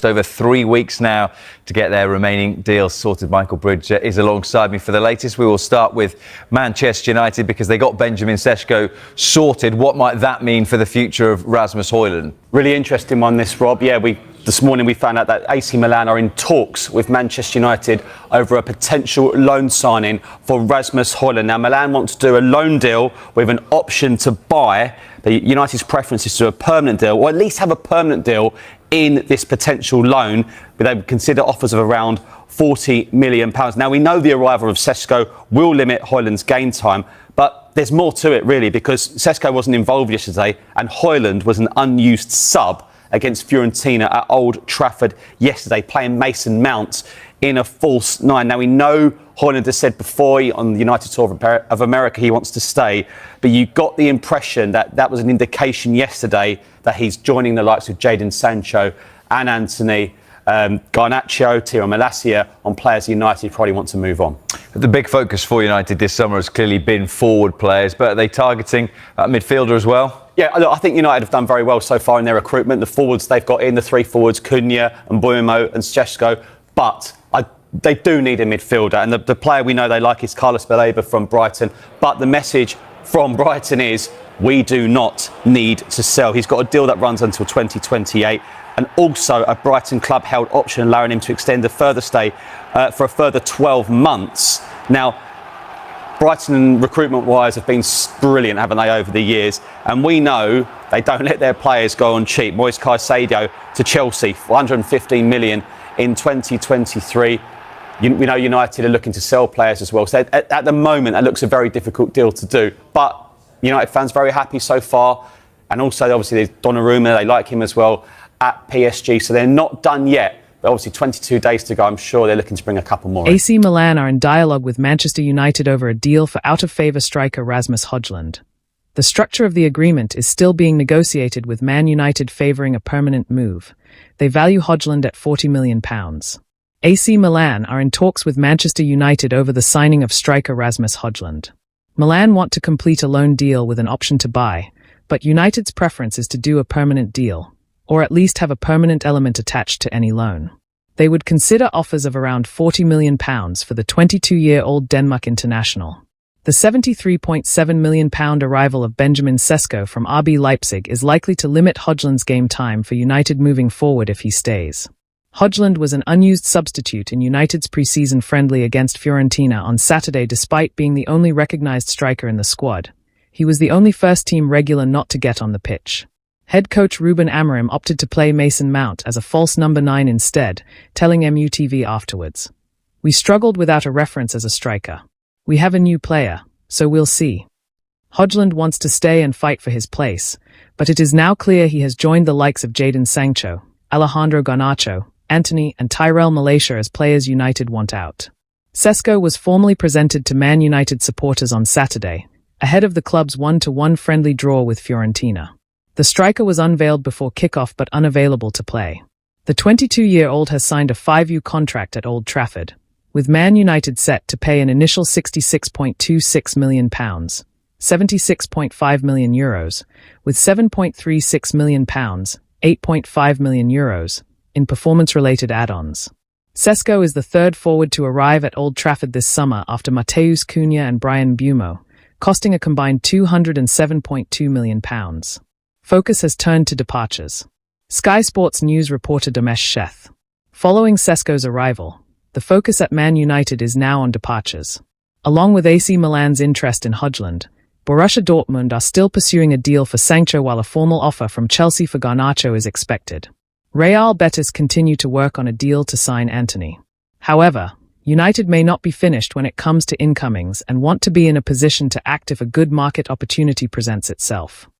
Over 3 weeks now to get their remaining deals sorted. Michael Bridge is alongside me for the latest. We will start with Manchester United because they got Benjamin Sesko sorted. What might that mean for the future of Rasmus Højlund? Really interesting one, this, Rob. Yeah, this morning we found out that AC Milan are in talks with Manchester United over a potential loan signing for Rasmus Højlund. Now, Milan want to do a loan deal with an option to buy. United's preference is to do a permanent deal, or at least have a permanent deal in this potential loan, but they would consider offers of around £40 million. Now, we know the arrival of Sesko will limit Højlund's game time, but there's more to it, really, because Sesko wasn't involved yesterday and Højlund was an unused sub against Fiorentina at Old Trafford yesterday, playing Mason Mount in a false nine. Now, we know Højlund has said before on the United Tour of America he wants to stay, but you got the impression that that was an indication yesterday that he's joining the likes of Jadon Sancho and Anthony, Garnacho, Tiro Malacia on players United probably want to move on. The big focus for United this summer has clearly been forward players, but are they targeting a midfielder as well? Yeah, look, I think United have done very well so far in their recruitment. The forwards they've got in, the three forwards, Cunha and Mbeumo and Sesko, but they do need a midfielder, and the player we know they like is Carlos Baleba from Brighton, but the message from Brighton is we do not need to sell. He's got a deal that runs until 2028, and also a Brighton club held option allowing him to extend a further stay for a further 12 months. Now, Brighton recruitment wise have been brilliant, haven't they, over the years, and we know they don't let their players go on cheap. Moise Caicedo to Chelsea for 115 million in 2023. We know United are looking to sell players as well, so at the moment that looks a very difficult deal to do, but United fans very happy so far, and also obviously there's Donnarumma, they like him as well at PSG, so they're not done yet, but obviously 22 days to go. I'm sure they're looking to bring a couple more in. AC Milan are in dialogue with Manchester United over a deal for out-of-favour striker Rasmus Højlund. The structure of the agreement is still being negotiated, with Man United favouring a permanent move. They value Højlund at £40 million. AC Milan are in talks with Manchester United over the signing of striker Rasmus Højlund. Milan want to complete a loan deal with an option to buy, but United's preference is to do a permanent deal, or at least have a permanent element attached to any loan. They would consider offers of around £40 million for the 22-year-old Denmark international. The £73.7 million arrival of Benjamin Sesko from RB Leipzig is likely to limit Højlund's game time for United moving forward if he stays. Højlund was an unused substitute in United's pre-season friendly against Fiorentina on Saturday, despite being the only recognised striker in the squad. He was the only first-team regular not to get on the pitch. Head coach Ruben Amorim opted to play Mason Mount as a false number 9 instead, telling MUTV afterwards, "We struggled without a reference as a striker. We have a new player, so we'll see." Højlund wants to stay and fight for his place, but it is now clear he has joined the likes of Jadon Sancho, Alejandro Garnacho, Anthony and Tyrell Malacia as players United want out. Sesko was formally presented to Man United supporters on Saturday, ahead of the club's 1-1 friendly draw with Fiorentina. The striker was unveiled before kick-off but unavailable to play. The 22-year-old has signed a 5-year contract at Old Trafford, with Man United set to pay an initial £66.26 million, €76.5 million, with £7.36 million, €8.5 million, in performance-related add-ons. Sesko is the third forward to arrive at Old Trafford this summer after Matheus Cunha and Bryan Mbeumo, costing a combined £207.2 million. Focus has turned to departures. Sky Sports News reporter Damesh Sheth. Following Sesko's arrival, the focus at Man United is now on departures. Along with AC Milan's interest in Højlund, Borussia Dortmund are still pursuing a deal for Sancho, while a formal offer from Chelsea for Garnacho is expected. Real Betis continue to work on a deal to sign Anthony. However, United may not be finished when it comes to incomings and want to be in a position to act if a good market opportunity presents itself.